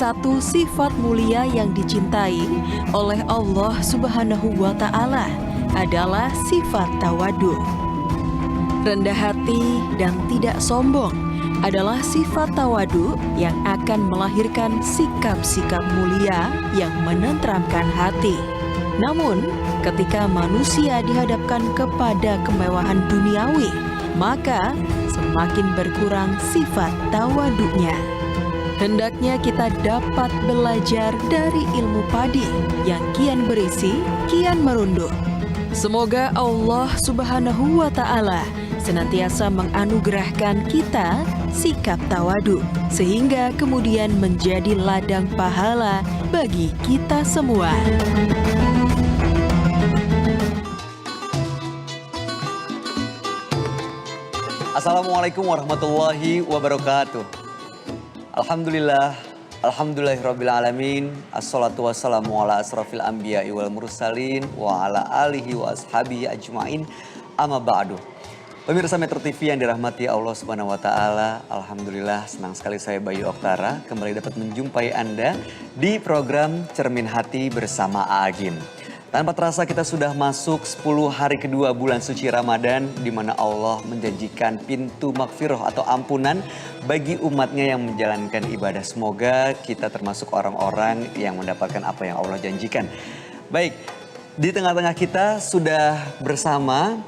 satu sifat mulia yang dicintai oleh Allah Subhanahu wa Ta'ala adalah sifat tawadu. Rendah hati dan tidak sombong adalah sifat tawadu yang akan melahirkan sikap-sikap mulia yang menenteramkan hati. Namun, ketika manusia dihadapkan kepada kemewahan duniawi, maka semakin berkurang sifat tawadunya. Hendaknya kita dapat belajar dari ilmu padi yang kian berisi, kian merunduk. Semoga Allah Subhanahu wa Ta'ala senantiasa menganugerahkan kita sikap tawadu, sehingga kemudian menjadi ladang pahala bagi kita semua. Assalamualaikum warahmatullahi wabarakatuh. Alhamdulillahirrabbilalamin. Assalatu wassalamu ala asrafil anbiya'i wal mursalin wa ala alihi wa ashabihi ajma'in. Amma ba'du. Pemirsa Metro TV yang dirahmati Allah Subhanahu wa Ta'ala, alhamdulillah senang sekali saya Bayu Oktara kembali dapat menjumpai Anda di program Cermin Hati bersama Aagim. Tanpa terasa kita sudah masuk 10 hari kedua bulan suci Ramadan, di mana Allah menjanjikan pintu maghfirah atau ampunan bagi umatnya yang menjalankan ibadah. Semoga kita termasuk orang-orang yang mendapatkan apa yang Allah janjikan. Baik, di tengah-tengah kita sudah bersama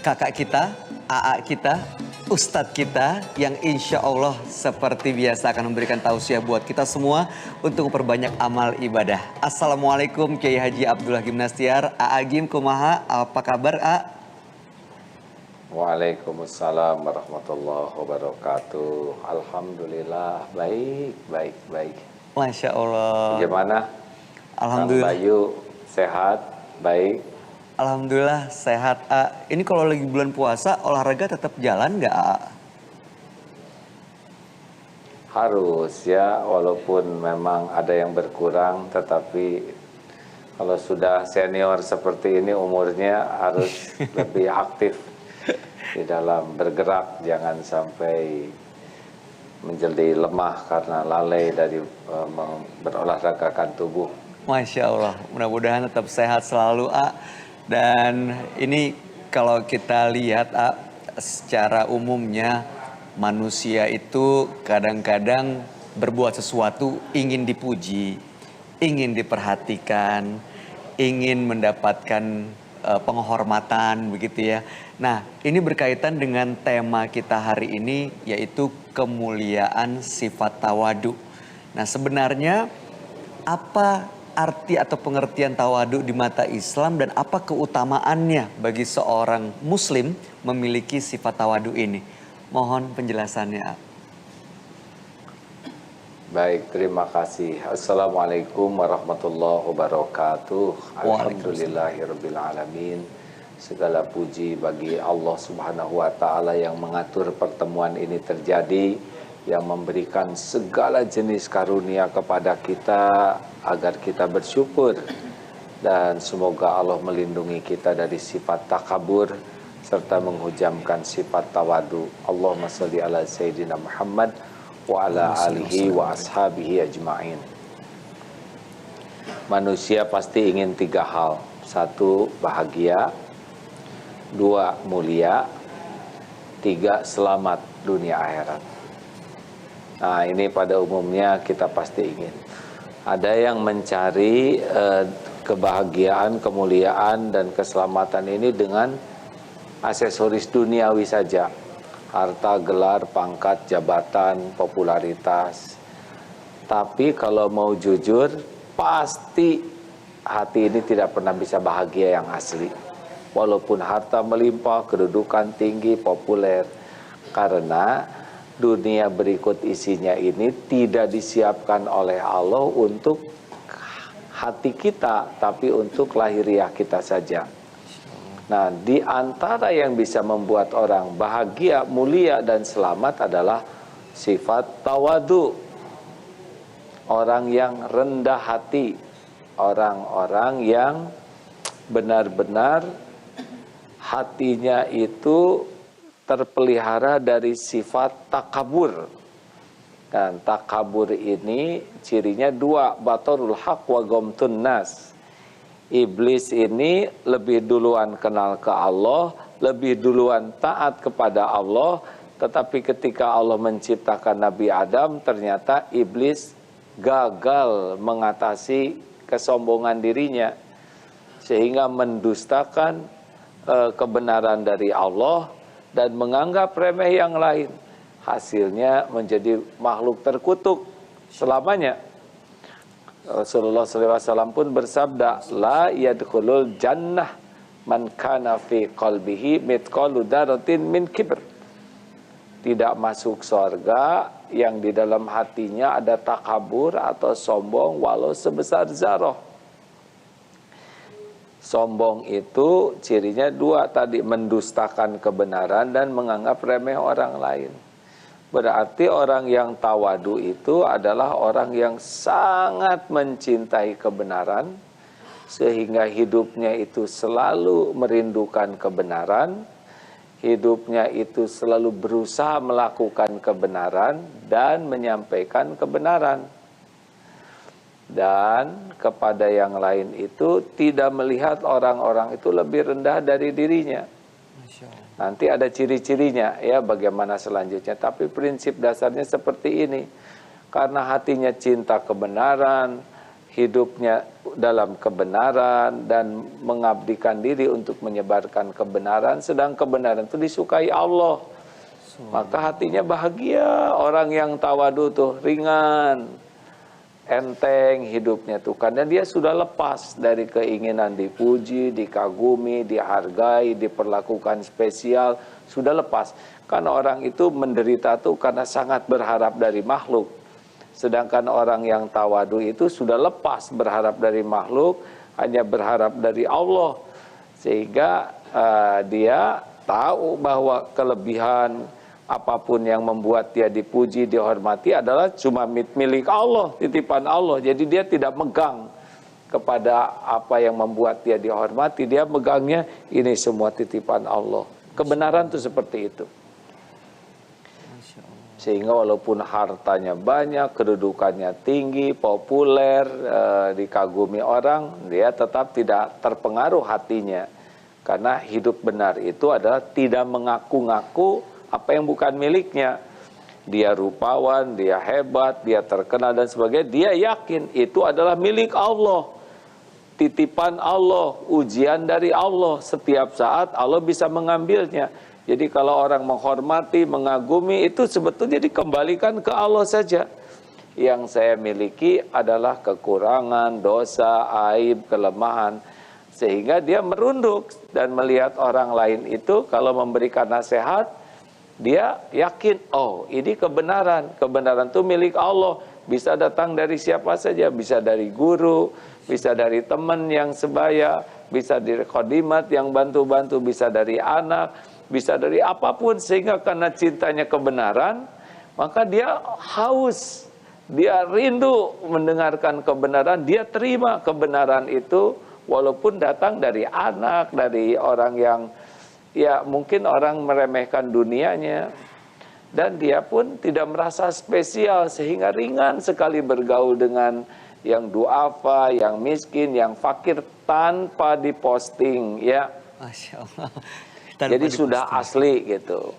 kakak kita, AA kita, Ustadz kita yang insya Allah seperti biasa akan memberikan tausiah buat kita semua untuk memperbanyak amal ibadah. Assalamualaikum Kiai Haji Abdullah Gimnastiar, Aagim kumaha, apa kabar A? Waalaikumsalam warahmatullahi wabarakatuh. Alhamdulillah baik. Masya Allah. Gimana? Alhamdulillah. Kang Bayu sehat, baik. Alhamdulillah sehat A. Ini kalau lagi bulan puasa olahraga tetap jalan nggak A? Harus ya, walaupun memang ada yang berkurang, tetapi kalau sudah senior seperti ini umurnya harus lebih aktif di dalam bergerak, jangan sampai menjadi lemah karena lalai dari berolahragakan tubuh. Masya Allah, mudah-mudahan tetap sehat selalu A. Dan ini kalau kita lihat secara umumnya manusia itu kadang-kadang berbuat sesuatu ingin dipuji, ingin diperhatikan, ingin mendapatkan penghormatan begitu ya. Nah, ini berkaitan dengan tema kita hari ini yaitu kemuliaan sifat tawadu. Nah, sebenarnya apa arti atau pengertian tawadu di mata Islam dan apa keutamaannya bagi seorang muslim memiliki sifat tawadu ini? Mohon penjelasannya. Baik, terima kasih. Assalamualaikum warahmatullahi wabarakatuh. Alhamdulillahirrabbilalamin. Segala puji bagi Allah Subhanahu wa Ta'ala yang mengatur pertemuan ini terjadi, yang memberikan segala jenis karunia kepada kita agar kita bersyukur, dan semoga Allah melindungi kita dari sifat takabur serta menghujamkan sifat tawadu. Allahumma sholli ala sayyidina Muhammad wa ala alihi wa ashabihi ajma'in. Manusia pasti ingin 3 hal. 1, bahagia. 2, mulia. 3, selamat dunia akhirat. Nah, ini pada umumnya kita pasti ingin. Ada yang mencari kebahagiaan, kemuliaan, dan keselamatan ini dengan aksesoris duniawi saja. Harta, gelar, pangkat, jabatan, popularitas. Tapi kalau mau jujur, pasti hati ini tidak pernah bisa bahagia yang asli. Walaupun harta melimpah, kedudukan tinggi, populer. Karena dunia berikut isinya ini tidak disiapkan oleh Allah untuk hati kita, tapi untuk lahiriah kita saja. Nah, di antara yang bisa membuat orang bahagia, mulia, dan selamat adalah sifat tawadu. Orang yang rendah hati, orang-orang yang benar-benar hatinya itu terpelihara dari sifat takabur. Dan takabur ini cirinya dua, batarul haq wa ghamtun nas. Iblis ini lebih duluan kenal ke Allah, lebih duluan taat kepada Allah, tetapi ketika Allah menciptakan Nabi Adam, ternyata iblis gagal mengatasi kesombongan dirinya, sehingga mendustakan kebenaran dari Allah dan menganggap remeh yang lain. Hasilnya menjadi makhluk terkutuk selamanya. Rasulullah SAW pun bersabda, la yadkhulul jannah man kana fi qalbihi mithqalu dzarratin min kibr. Tidak masuk surga yang di dalam hatinya ada takabur atau sombong walau sebesar zarah. Sombong itu cirinya dua tadi, mendustakan kebenaran dan menganggap remeh orang lain. Berarti orang yang tawadu itu adalah orang yang sangat mencintai kebenaran, sehingga hidupnya itu selalu merindukan kebenaran, hidupnya itu selalu berusaha melakukan kebenaran dan menyampaikan kebenaran. Dan kepada yang lain itu tidak melihat orang-orang itu lebih rendah dari dirinya. Nanti ada ciri-cirinya ya bagaimana selanjutnya. Tapi prinsip dasarnya seperti ini. Karena hatinya cinta kebenaran, hidupnya dalam kebenaran dan mengabdikan diri untuk menyebarkan kebenaran, sedang kebenaran itu disukai Allah. Maka hatinya bahagia. Orang yang tawadu tuh ringan, enteng hidupnya tuh, karena dia sudah lepas dari keinginan dipuji, dikagumi, dihargai, diperlakukan spesial, sudah lepas. Karena orang itu menderita tuh karena sangat berharap dari makhluk. Sedangkan orang yang tawadu itu sudah lepas berharap dari makhluk, hanya berharap dari Allah. Sehingga dia tahu bahwa kelebihan apapun yang membuat dia dipuji, dihormati adalah cuma milik Allah, titipan Allah. Jadi dia tidak megang kepada apa yang membuat dia dihormati. Dia megangnya ini semua titipan Allah. Kebenaran itu seperti itu. Sehingga walaupun hartanya banyak, kedudukannya tinggi, populer, dikagumi orang, dia tetap tidak terpengaruh hatinya. Karena hidup benar itu adalah tidak mengaku-ngaku apa yang bukan miliknya. Dia rupawan, dia hebat, dia terkenal dan sebagainya. Dia yakin itu adalah milik Allah, titipan Allah, ujian dari Allah. Setiap saat Allah bisa mengambilnya. Jadi kalau orang menghormati, mengagumi, itu sebetulnya dikembalikan ke Allah saja. Yang saya miliki adalah kekurangan, dosa, aib, kelemahan. Sehingga dia merunduk dan melihat orang lain itu kalau memberikan nasihat, dia yakin, oh ini kebenaran. Kebenaran itu milik Allah. Bisa datang dari siapa saja. Bisa dari guru, bisa dari teman yang sebaya, bisa dari khadimat yang bantu-bantu, bisa dari anak, bisa dari apapun. Sehingga karena cintanya kebenaran, maka dia haus, dia rindu mendengarkan kebenaran. Dia terima kebenaran itu walaupun datang dari anak, dari orang yang ya mungkin orang meremehkan dunianya, dan dia pun tidak merasa spesial sehingga ringan sekali bergaul dengan yang duafa, yang miskin, yang fakir tanpa diposting ya. Masya Allah. Jadi sudah asli gitu.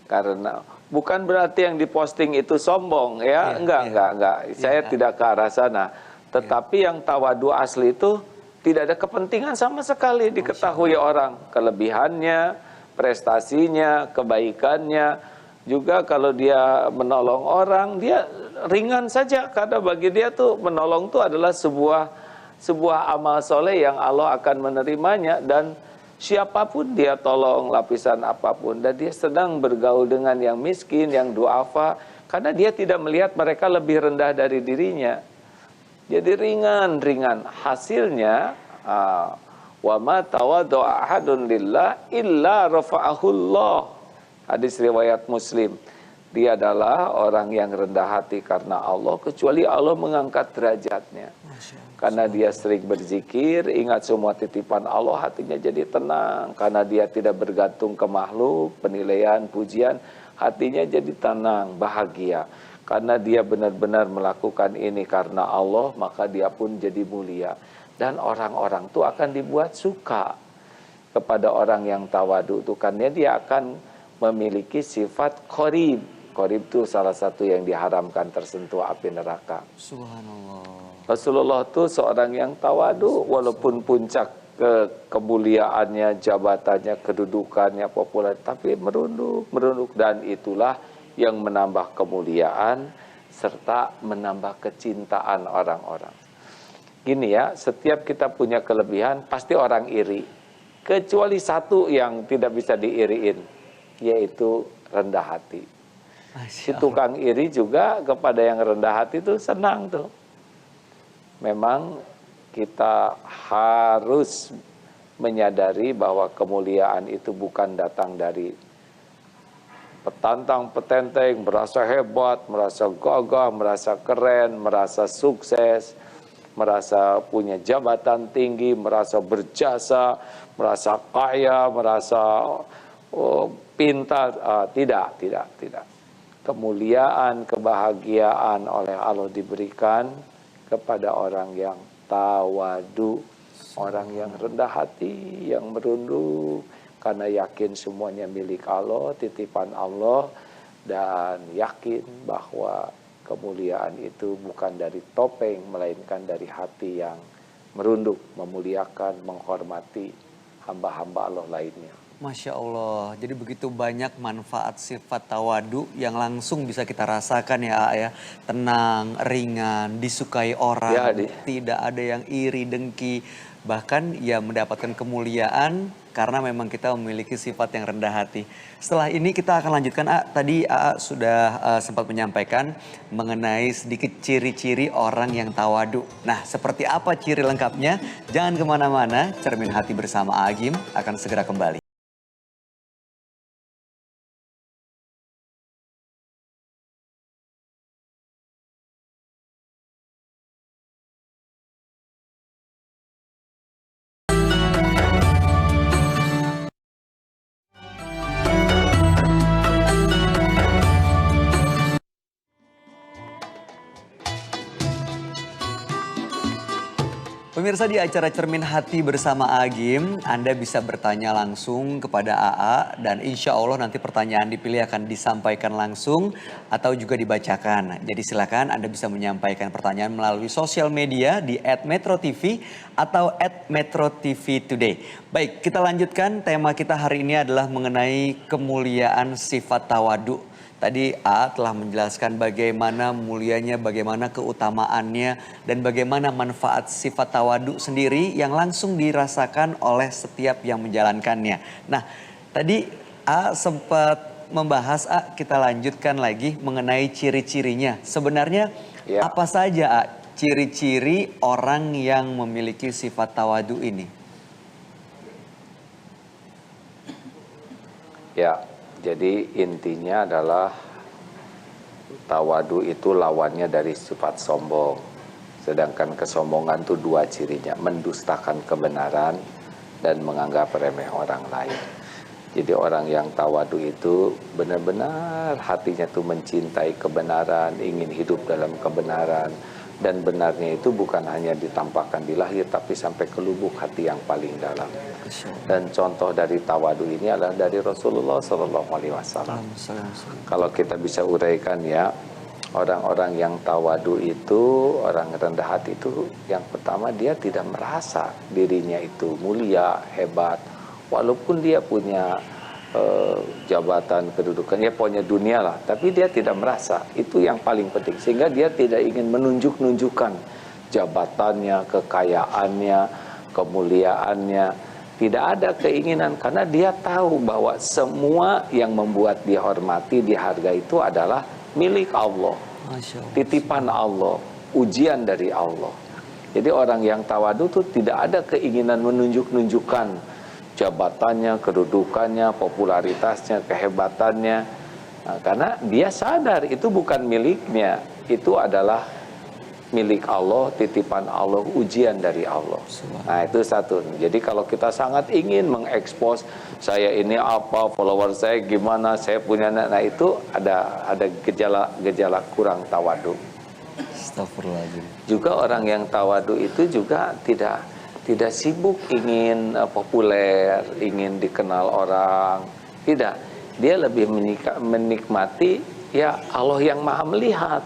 Karena bukan berarti yang diposting itu sombong ya, enggak. Saya tidak ke arah sana. Tetapi yang tawadu asli itu tidak ada kepentingan sama sekali diketahui orang. Kelebihannya, prestasinya, kebaikannya. Juga kalau dia menolong orang, dia ringan saja. Karena bagi dia tuh menolong tuh adalah sebuah amal soleh yang Allah akan menerimanya. Dan siapapun dia tolong, lapisan apapun. Dan dia sedang bergaul dengan yang miskin, yang duafa. Karena dia tidak melihat mereka lebih rendah dari dirinya. Jadi ringan. Hasilnya, wa ma tawaddu'a ahadun lillah illa rafa'ahullah. Hadis riwayat Muslim. Dia adalah orang yang rendah hati karena Allah, kecuali Allah mengangkat derajatnya. Karena dia sering berzikir, ingat semua titipan Allah, hatinya jadi tenang. Karena dia tidak bergantung ke makhluk, penilaian, pujian, hatinya jadi tenang, bahagia. Karena dia benar-benar melakukan ini karena Allah, maka dia pun jadi mulia. Dan orang-orang itu akan dibuat suka kepada orang yang tawadu itu, karena dia akan memiliki sifat qorib. Qorib itu salah satu yang diharamkan tersentuh api neraka. Subhanallah. Rasulullah itu seorang yang tawadu, walaupun puncak kemuliaannya, jabatannya, kedudukannya, popularitas, tapi merunduk, dan itulah yang menambah kemuliaan serta menambah kecintaan orang-orang. Gini ya, setiap kita punya kelebihan pasti orang iri, kecuali satu yang tidak bisa diiriin, yaitu rendah hati. Si tukang iri juga kepada yang rendah hati itu senang tuh. Memang kita harus menyadari bahwa kemuliaan itu bukan datang dari petantang petenteng, merasa hebat, merasa gagah, merasa keren, merasa sukses, merasa punya jabatan tinggi, merasa berjasa, merasa kaya, merasa pintar. Tidak. Kemuliaan, kebahagiaan oleh Allah diberikan kepada orang yang tawadu, orang yang rendah hati, yang merunduk, karena yakin semuanya milik Allah, titipan Allah, dan yakin bahwa kemuliaan itu bukan dari topeng, melainkan dari hati yang merunduk, memuliakan, menghormati hamba-hamba Allah lainnya. Masya Allah, jadi begitu banyak manfaat sifat tawadu yang langsung bisa kita rasakan ya. Tenang, ringan, disukai orang, tidak ada yang iri, dengki. Bahkan ya mendapatkan kemuliaan karena memang kita memiliki sifat yang rendah hati. Setelah ini kita akan lanjutkan, tadi sudah sempat menyampaikan mengenai sedikit ciri-ciri orang yang tawadu. Nah, seperti apa ciri lengkapnya? Jangan kemana-mana, Cermin Hati bersama Agim akan segera kembali. Pemirsa, di acara Cermin Hati bersama Agim, Anda bisa bertanya langsung kepada AA dan insya Allah nanti pertanyaan dipilih akan disampaikan langsung atau juga dibacakan. Jadi silakan Anda bisa menyampaikan pertanyaan melalui sosial media di @metrotv atau @metrotvtoday. Baik, kita lanjutkan. Tema kita hari ini adalah mengenai kemuliaan sifat tawadu. Tadi A telah menjelaskan bagaimana mulianya, bagaimana keutamaannya, dan bagaimana manfaat sifat tawadu sendiri yang langsung dirasakan oleh setiap yang menjalankannya. Nah, tadi A sempat membahas, kita lanjutkan lagi mengenai ciri-cirinya. Sebenarnya apa saja ciri-ciri orang yang memiliki sifat tawadu ini? Ya. Jadi intinya adalah tawadu itu lawannya dari sifat sombong. Sedangkan kesombongan itu dua cirinya, mendustakan kebenaran dan menganggap remeh orang lain. Jadi orang yang tawadu itu benar-benar hatinya itu mencintai kebenaran, ingin hidup dalam kebenaran. Dan benarnya itu bukan hanya ditampakkan di lahir, tapi sampai ke lubuk hati yang paling dalam. Dan contoh dari tawadu ini adalah dari Rasulullah SAW. Kalau kita bisa uraikan ya, orang-orang yang tawadu itu, orang rendah hati itu, yang pertama dia tidak merasa dirinya itu mulia, hebat. Walaupun dia punya jabatan, kedudukan, ya pokoknya dunia lah, tapi dia tidak merasa, itu yang paling penting, sehingga dia tidak ingin menunjukkan jabatannya, kekayaannya, kemuliaannya, tidak ada keinginan, karena dia tahu bahwa semua yang membuat dihormati, dihargai itu adalah milik Allah, titipan Allah, ujian dari Allah. Jadi orang yang tawadu itu tidak ada keinginan menunjukkan jabatannya, kedudukannya, popularitasnya, kehebatannya. Nah, karena dia sadar itu bukan miliknya, itu adalah milik Allah, titipan Allah, ujian dari Allah. Nah itu satu. Jadi kalau kita sangat ingin mengekspos saya ini apa, follower saya gimana, saya punya anak, nah itu ada gejala kurang tawadu. Astagfirullahaladzim. Juga orang yang tawadu itu juga tidak sibuk ingin populer, ingin dikenal orang. Tidak, dia lebih menikmati ya Allah yang maha melihat.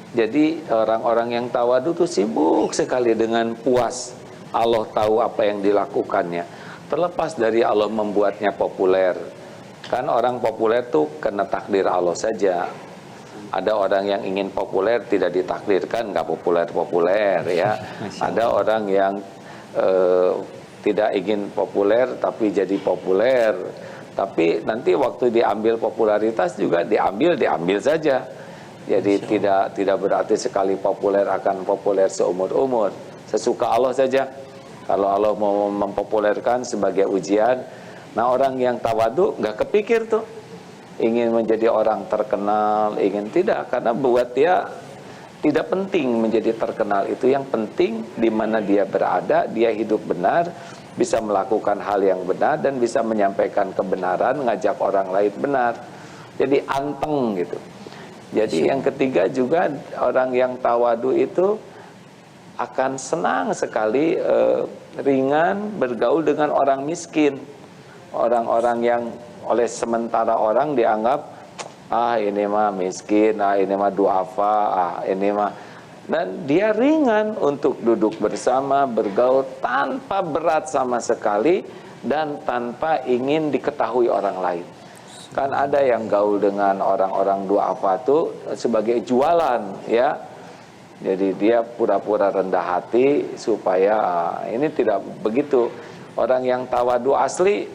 Jadi orang-orang yang tawadu itu sibuk sekali dengan puas Allah tahu apa yang dilakukannya. Terlepas dari Allah membuatnya populer. Kan orang populer tuh kena takdir Allah saja. Ada orang yang ingin populer tidak ditakdirkan, nggak populer-populer ya. Ada orang yang tidak ingin populer tapi jadi populer. Tapi nanti waktu diambil popularitas juga diambil saja. Jadi tidak berarti sekali populer akan populer seumur-umur. Sesuka Allah saja. Kalau Allah mau mempopulerkan sebagai ujian, nah orang yang tawadu nggak kepikir tuh ingin menjadi orang terkenal, ingin tidak, karena buat dia tidak penting menjadi terkenal. Itu yang penting di mana dia berada, dia hidup benar, bisa melakukan hal yang benar dan bisa menyampaikan kebenaran, ngajak orang lain benar. Jadi anteng gitu. Jadi yang ketiga juga orang yang tawadu itu akan senang sekali ringan bergaul dengan orang miskin. Orang-orang yang oleh sementara orang dianggap ini mah miskin, ini mah duafa, ini mah, dan dia ringan untuk duduk bersama, bergaul tanpa berat sama sekali dan tanpa ingin diketahui orang lain. Kan ada yang gaul dengan orang-orang duafa itu sebagai jualan ya. Jadi dia pura-pura rendah hati supaya ini tidak begitu. Orang yang tawadu asli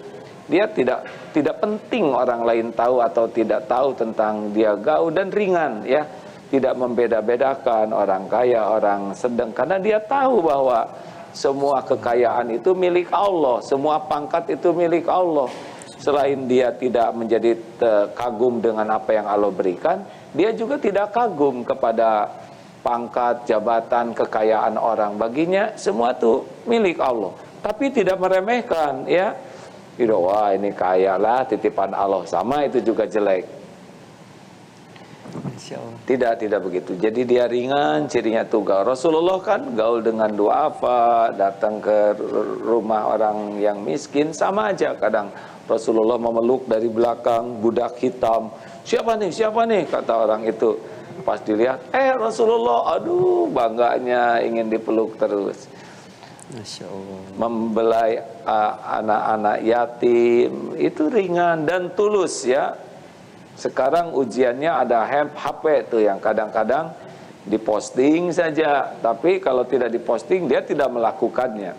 dia tidak penting orang lain tahu atau tidak tahu tentang dia, gaul dan ringan ya. Tidak membeda-bedakan orang kaya, orang sedang, karena dia tahu bahwa semua kekayaan itu milik Allah, semua pangkat itu milik Allah. Selain dia tidak menjadi kagum dengan apa yang Allah berikan, dia juga tidak kagum kepada pangkat, jabatan, kekayaan orang. Baginya semua itu milik Allah. Tapi tidak meremehkan ya. Wah ini kaya lah, titipan Allah, sama itu juga jelek. Tidak begitu. Jadi dia ringan, cirinya tuh gaul. Rasulullah kan gaul dengan duafa, datang ke rumah orang yang miskin, sama aja kadang. Rasulullah memeluk dari belakang budak hitam. Siapa nih? Kata orang itu. Pas dilihat, Rasulullah, aduh bangganya ingin dipeluk terus. Masya Allah. Membelai anak-anak yatim itu ringan dan tulus ya. Sekarang ujiannya ada HP tuh yang kadang-kadang diposting saja, tapi kalau tidak diposting dia tidak melakukannya.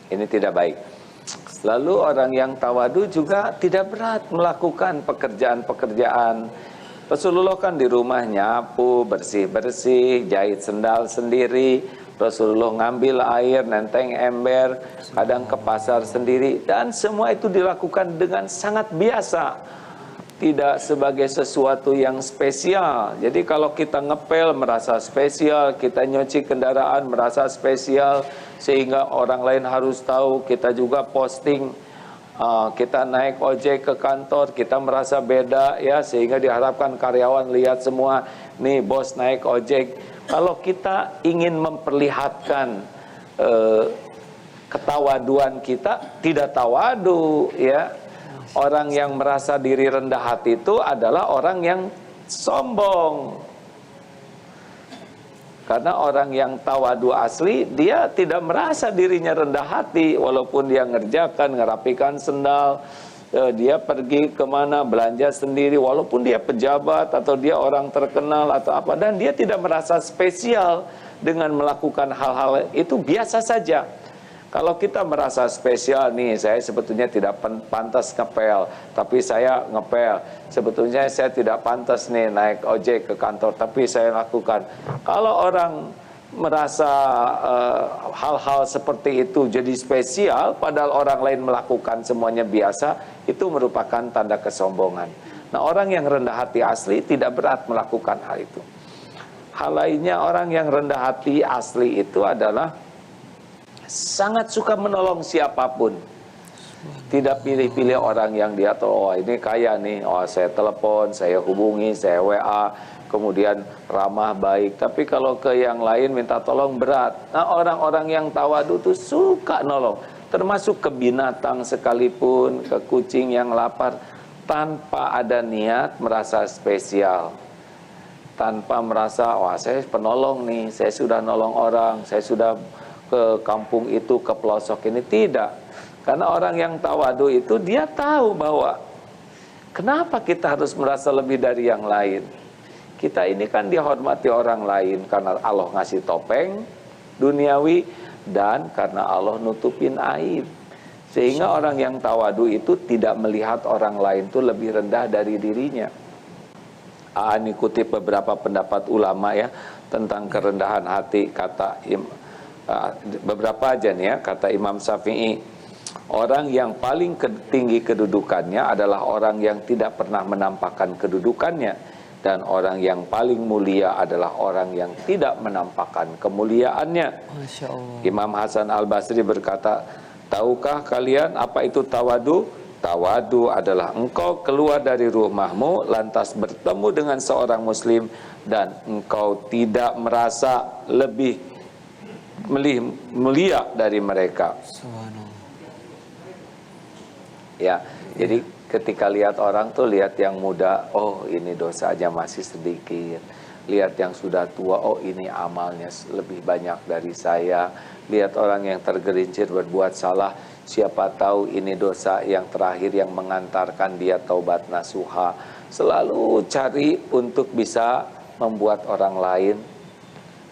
Ini tidak baik. Lalu orang yang tawadu juga tidak berat melakukan pekerjaan-pekerjaan. Rasulullah kan di rumah nyapu, bersih-bersih, jahit sendal sendiri. Rasulullah ngambil air, nenteng ember, kadang ke pasar sendiri. Dan semua itu dilakukan dengan sangat biasa. Tidak sebagai sesuatu yang spesial. Jadi kalau kita ngepel merasa spesial, kita nyuci kendaraan merasa spesial, sehingga orang lain harus tahu, kita juga posting. Kita naik ojek ke kantor, kita merasa beda ya, sehingga diharapkan karyawan lihat semua, nih bos naik ojek. Kalau kita ingin memperlihatkan ketawaduan kita, tidak tawadu ya. Orang yang merasa diri rendah hati itu adalah orang yang sombong. Karena orang yang tawadu asli, dia tidak merasa dirinya rendah hati. Walaupun dia ngerjakan, ngerapikan sendal, dia pergi kemana, belanja sendiri. Walaupun dia pejabat atau dia orang terkenal atau apa. Dan dia tidak merasa spesial dengan melakukan hal-hal itu, biasa saja. Kalau kita merasa spesial nih, saya sebetulnya tidak pantas ngepel, tapi saya ngepel. Sebetulnya saya tidak pantas nih naik ojek ke kantor, tapi saya lakukan. Kalau orang merasa hal-hal seperti itu jadi spesial, padahal orang lain melakukan semuanya biasa, itu merupakan tanda kesombongan. Nah, orang yang rendah hati asli tidak berat melakukan hal itu. Hal lainnya, orang yang rendah hati asli itu adalah sangat suka menolong siapapun. Tidak pilih-pilih orang yang dia tahu, oh ini kaya nih, oh saya telepon, saya hubungi, saya WA, kemudian ramah baik. Tapi kalau ke yang lain minta tolong berat. Nah, orang-orang yang tawadu tuh suka nolong, termasuk ke binatang sekalipun, ke kucing yang lapar, tanpa ada niat merasa spesial. Tanpa merasa, wah saya penolong nih, saya sudah nolong orang, saya sudah ke kampung itu, ke pelosok ini. Tidak. Karena orang yang tawadu itu dia tahu bahwa kenapa kita harus merasa lebih dari yang lain. Kita ini kan dihormati orang lain karena Allah ngasih topeng duniawi dan karena Allah nutupin aib. Sehingga orang yang tawadu itu tidak melihat orang lain itu lebih rendah dari dirinya. Ini kutip beberapa pendapat ulama ya tentang kerendahan hati. Kata beberapa aja nih ya, kata Imam Syafi'i, orang yang paling tinggi kedudukannya adalah orang yang tidak pernah menampakkan kedudukannya, dan orang yang paling mulia adalah orang yang tidak menampakkan kemuliaannya. Masya Allah. Imam Hasan Al-Basri berkata, tahukah kalian apa itu tawadu? Tawadu adalah engkau keluar dari rumahmu lantas bertemu dengan seorang muslim dan engkau tidak merasa lebih mulia dari mereka. Subhanallah. Ya, jadi ketika lihat orang tuh lihat yang muda, oh ini dosanya masih sedikit. Lihat yang sudah tua, oh ini amalnya lebih banyak dari saya. Lihat orang yang tergelincir berbuat salah, siapa tahu ini dosa yang terakhir yang mengantarkan dia taubat nasuha. Selalu cari untuk bisa membuat orang lain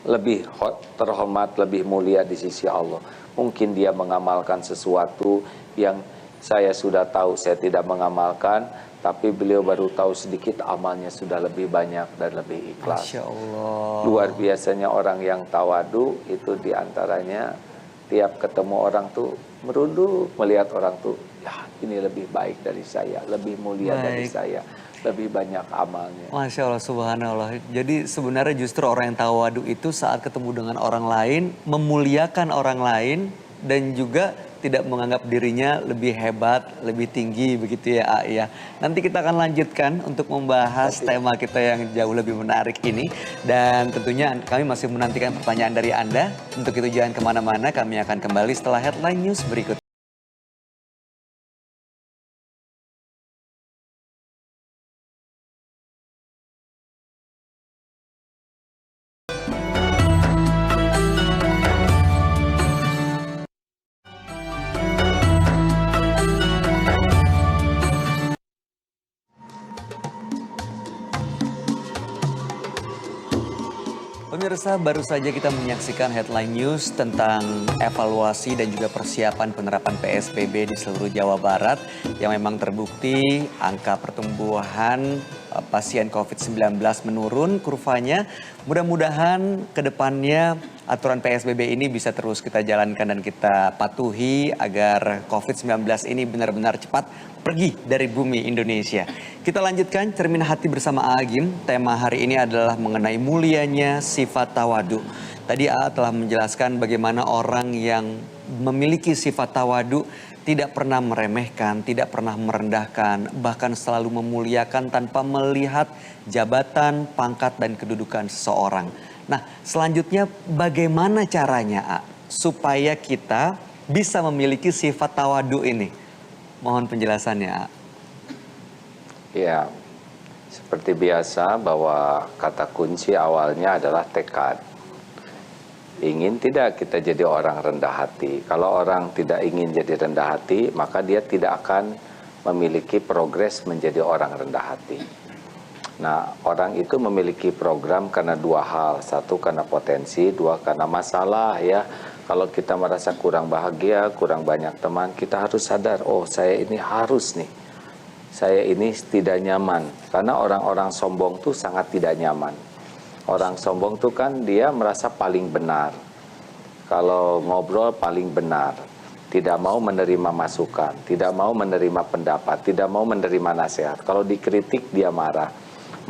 lebih terhormat, lebih mulia di sisi Allah. Mungkin dia mengamalkan sesuatu yang saya sudah tahu, saya tidak mengamalkan, tapi beliau baru tahu sedikit, amalnya sudah lebih banyak dan lebih ikhlas. Masya Allah. Luar biasanya orang yang tawadu itu diantaranya tiap ketemu orang tuh merunduk, melihat orang tuh, ya ini lebih baik dari saya, lebih mulia dari saya, lebih banyak amalnya. Masya Allah, subhanallah. Jadi sebenarnya justru orang yang tawadu itu saat ketemu dengan orang lain, memuliakan orang lain, dan juga tidak menganggap dirinya lebih hebat, lebih tinggi begitu ya A ya. Nanti kita akan lanjutkan untuk membahas tema kita yang jauh lebih menarik ini. Dan tentunya kami masih menantikan pertanyaan dari Anda. Untuk itu jangan kemana-mana, kami akan kembali setelah headline news berikut. Pemirsa, baru saja kita menyaksikan headline news tentang evaluasi dan juga persiapan penerapan PSBB di seluruh Jawa Barat yang memang terbukti angka pertumbuhan pasien COVID-19 menurun kurvanya. Mudah-mudahan ke depannya aturan PSBB ini bisa terus kita jalankan dan kita patuhi agar COVID-19 ini benar-benar cepat pergi dari bumi Indonesia. Kita lanjutkan cermin hati bersama Agim. Tema hari ini adalah mengenai mulianya sifat tawadu. Tadi A telah menjelaskan bagaimana orang yang memiliki sifat tawadu tidak pernah meremehkan, tidak pernah merendahkan, bahkan selalu memuliakan tanpa melihat jabatan, pangkat, dan kedudukan seseorang. Nah, selanjutnya bagaimana caranya A, supaya kita bisa memiliki sifat tawadu ini? Mohon penjelasannya A. Ya, seperti biasa bahwa kata kunci awalnya adalah tekad. Ingin tidak kita jadi orang rendah hati. Kalau orang tidak ingin jadi rendah hati, maka dia tidak akan memiliki progres menjadi orang rendah hati. Nah, orang itu memiliki program karena dua hal. Satu karena potensi, dua karena masalah ya. Kalau kita merasa kurang bahagia, kurang banyak teman, kita harus sadar, oh saya ini harus nih. Saya ini tidak nyaman. Karena orang-orang sombong tuh sangat tidak nyaman. Orang sombong tuh kan dia merasa paling benar. Kalau ngobrol paling benar. Tidak mau menerima masukan, tidak mau menerima pendapat, tidak mau menerima nasihat. Kalau dikritik dia marah.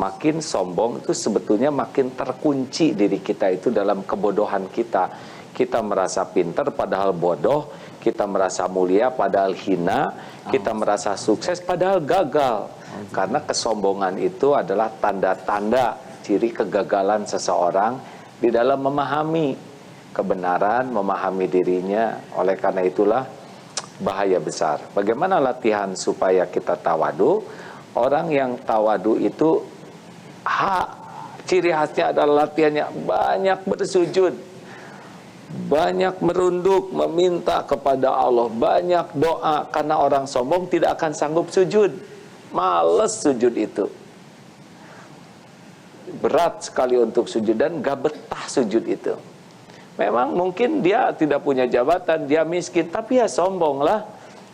Makin sombong itu sebetulnya makin terkunci diri kita itu dalam kebodohan kita. Kita merasa pintar padahal bodoh, kita merasa mulia padahal hina, kita merasa sukses padahal gagal. Karena kesombongan itu adalah tanda-tanda ciri kegagalan seseorang di dalam memahami kebenaran, memahami dirinya. Oleh karena itulah bahaya besar. Bagaimana latihan supaya kita tawadu? Orang yang tawadu itu ciri khasnya adalah latihannya banyak bersujud, banyak merunduk, meminta kepada Allah, banyak doa. Karena orang sombong tidak akan sanggup sujud, males sujud itu, berat sekali untuk sujud dan gak betah sujud itu. Memang mungkin dia tidak punya jabatan, dia miskin, tapi ya sombong lah.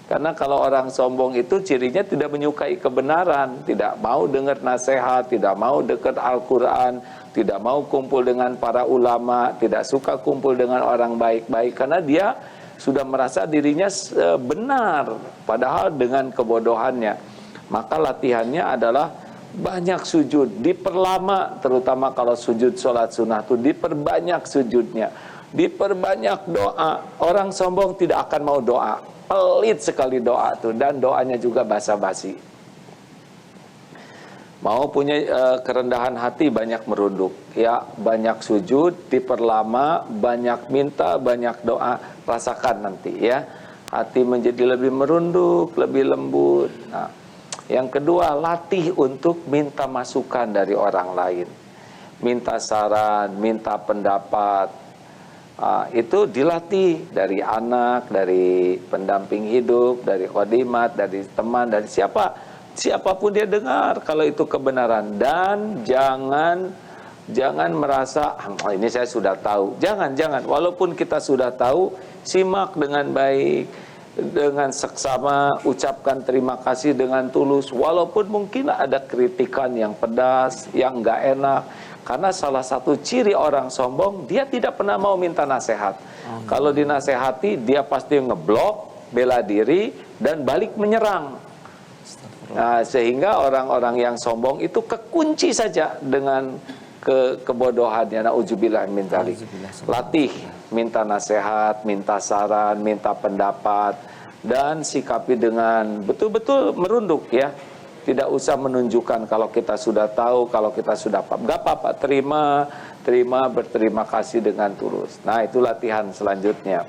Karena kalau orang sombong itu cirinya tidak menyukai kebenaran, tidak mau dengar nasihat, tidak mau dekat Al-Quran, tidak mau kumpul dengan para ulama, tidak suka kumpul dengan orang baik-baik. Karena dia sudah merasa dirinya benar, padahal dengan kebodohannya. Maka latihannya adalah banyak sujud, diperlama, terutama kalau sujud sholat sunnah itu diperbanyak sujudnya, diperbanyak doa. Orang sombong tidak akan mau doa, pelit sekali doa tuh, dan doanya juga basa-basi. Mau punya kerendahan hati, banyak merunduk, ya, banyak sujud, diperlama, banyak minta, banyak doa. Rasakan nanti ya, hati menjadi lebih merunduk, lebih lembut. Nah, yang kedua, latih untuk minta masukan dari orang lain, minta saran, minta pendapat. Itu dilatih dari anak, dari pendamping hidup, dari khadimat, dari teman, dari siapapun dia dengar kalau itu kebenaran. Dan jangan merasa ini saya sudah tahu. Jangan. Walaupun kita sudah tahu, simak dengan baik, dengan seksama, ucapkan terima kasih dengan tulus. Walaupun mungkin ada kritikan yang pedas, yang nggak enak. Karena salah satu ciri orang sombong, dia tidak pernah mau minta nasihat. Kalau dinasehati, dia pasti ngeblok, bela diri, dan balik menyerang. Nah, sehingga orang-orang yang sombong itu kekunci saja dengan kebodohannya. Na'udzubillah min dzalik. Latih, minta nasihat, minta saran, minta pendapat, dan sikapi dengan betul-betul merunduk ya. Tidak usah menunjukkan kalau kita sudah tahu, kalau kita sudah paham. Gak apa-apa, terima, berterima kasih dengan tulus. Nah, itu latihan selanjutnya.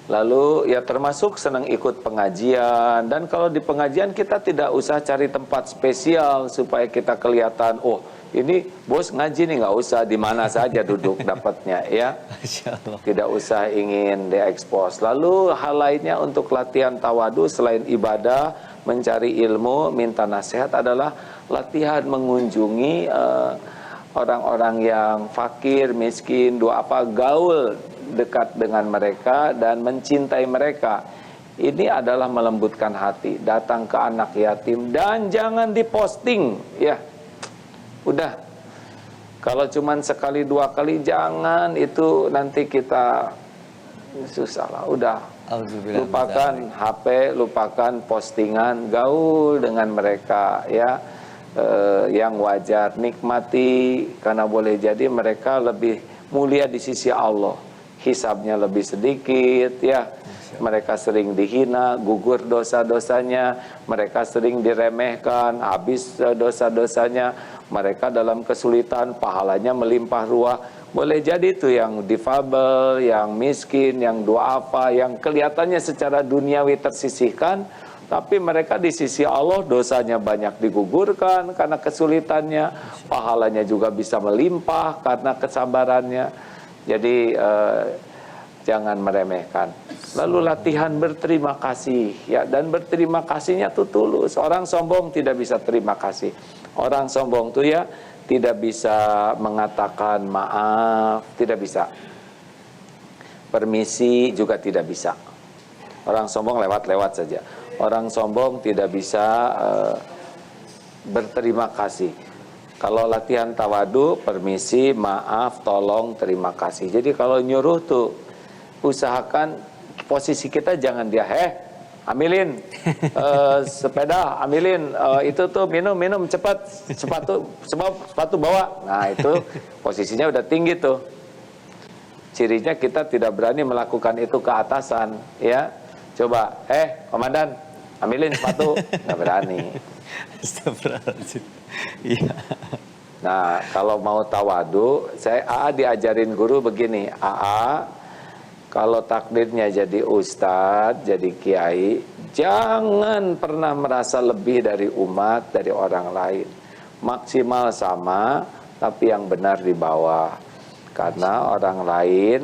Lalu ya termasuk senang ikut pengajian. Dan kalau di pengajian kita tidak usah cari tempat spesial supaya kita kelihatan, oh ini bos ngaji nih, nggak usah, di mana saja duduk dapatnya ya. Tidak usah ingin diekspos. Lalu hal lainnya untuk latihan tawadu selain ibadah, mencari ilmu, minta nasihat adalah latihan mengunjungi orang-orang yang fakir, miskin, gaul dekat dengan mereka dan mencintai mereka. Ini adalah melembutkan hati. Datang ke anak yatim dan jangan diposting ya. Udah. Kalau cuman sekali dua kali jangan, itu nanti kita susah lah. Udah. Lupakan HP, lupakan postingan, gaul dengan mereka ya, yang wajar, nikmati, karena boleh jadi mereka lebih mulia di sisi Allah, hisabnya lebih sedikit ya. Mereka sering dihina, gugur dosa-dosanya, mereka sering diremehkan, habis dosa-dosanya, mereka dalam kesulitan, pahalanya melimpah ruah. Boleh jadi itu yang difabel, yang miskin, yang duafa, yang kelihatannya secara duniawi tersisihkan, tapi mereka di sisi Allah dosanya banyak digugurkan karena kesulitannya, pahalanya juga bisa melimpah karena kesabarannya. Jadi jangan meremehkan. Lalu latihan berterima kasih ya, dan berterima kasihnya tuh tulus. Orang sombong tidak bisa terima kasih. Orang sombong tuh ya tidak bisa mengatakan maaf, tidak bisa. Permisi juga tidak bisa. Orang sombong lewat-lewat saja. Orang sombong tidak bisa berterima kasih. Kalau latihan tawadu, permisi, maaf, tolong, terima kasih. Jadi kalau nyuruh tuh, usahakan posisi kita jangan dia, ambilin sepeda, ambilin itu tuh minum cepat, sepatu bawa. Nah itu posisinya udah tinggi tuh. Cirinya kita tidak berani melakukan itu ke atasan, ya. Coba, komandan, ambilin sepatu, nggak berani. Astagfirullahaladzim. Iya. Nah, kalau mau tawadu, AA diajarin guru begini, AA, kalau takdirnya jadi ustadz, jadi kiai, jangan pernah merasa lebih dari umat, dari orang lain. Maksimal sama, tapi yang benar di bawah. Karena orang lain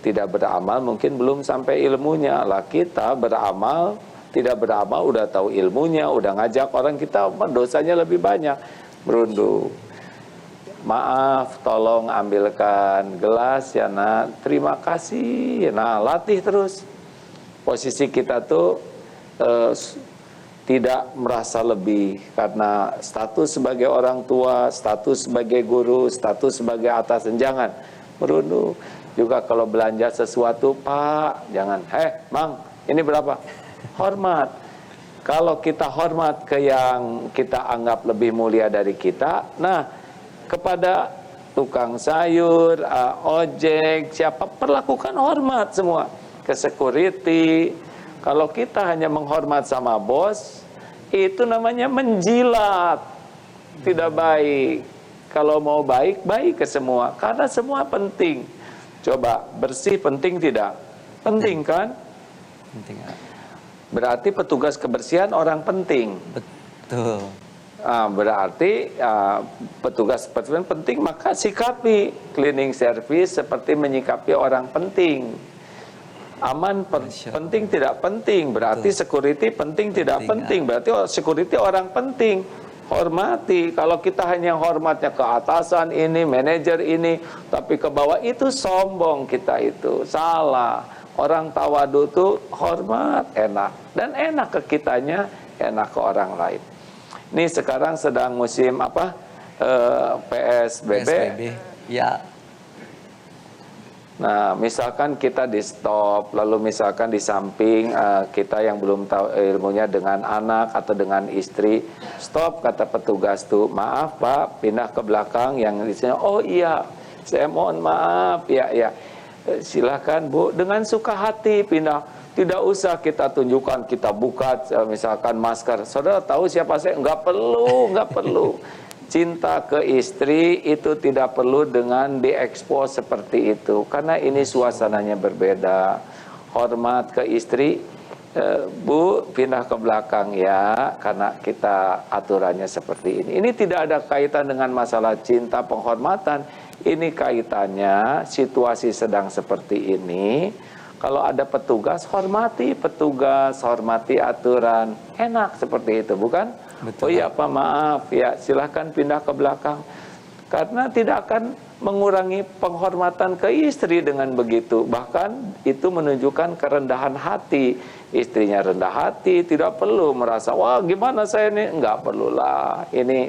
tidak beramal, mungkin belum sampai ilmunya. Lah kita beramal, tidak beramal, udah tahu ilmunya, udah ngajak orang, kita dosanya lebih banyak. Berundung. Maaf, tolong ambilkan gelas ya nak. Terima kasih. Nah, latih terus. Posisi kita tuh tidak merasa lebih karena status sebagai orang tua, status sebagai guru, status sebagai atasan. Jangan merunduk. Juga kalau belanja sesuatu, Pak, jangan. Mang, ini berapa? Hormat. Kalau kita hormat ke yang kita anggap lebih mulia dari kita, nah kepada tukang sayur, ojek, siapa, perlakukan hormat semua. Ke security, kalau kita hanya menghormat sama bos, itu namanya menjilat. Tidak baik. Kalau mau baik, baik ke semua. Karena semua penting. Coba, bersih penting tidak? Penting kan? Penting. Berarti petugas kebersihan orang penting. Betul. Berarti petugas kebersihan penting, maka sikapi cleaning service seperti menyikapi orang penting. Aman penting tidak penting, berarti security penting tidak penting, berarti security orang penting. Hormati. Kalau kita hanya hormatnya ke atasan ini, manajer ini, tapi ke bawah, itu sombong kita, itu salah. Orang tawadu tuh hormat, enak, dan enak ke kitanya, enak ke orang lain. Ini sekarang sedang musim apa? PSBB. Ya. Nah, misalkan kita di stop, lalu misalkan di samping kita yang belum tahu ilmunya dengan anak atau dengan istri, stop, kata petugas tuh, maaf Pak, pindah ke belakang, yang di sini, oh iya, saya mohon maaf, ya, silakan Bu, dengan suka hati pindah. Tidak usah kita tunjukkan, kita buka misalkan masker. Saudara tahu siapa saya? Enggak perlu. Cinta ke istri itu tidak perlu dengan diekspos seperti itu. Karena ini suasananya berbeda. Hormat ke istri, Bu, pindah ke belakang ya. Karena kita aturannya seperti ini. Ini tidak ada kaitan dengan masalah cinta penghormatan. Ini kaitannya situasi sedang seperti ini. Kalau ada petugas, hormati petugas, hormati aturan. Enak seperti itu, bukan? Betul. Oh iya Pak, maaf, ya silahkan pindah ke belakang. Karena tidak akan mengurangi penghormatan ke istri dengan begitu. Bahkan itu menunjukkan kerendahan hati. Istrinya rendah hati, tidak perlu merasa, wah gimana saya ini? Enggak perlulah. Ini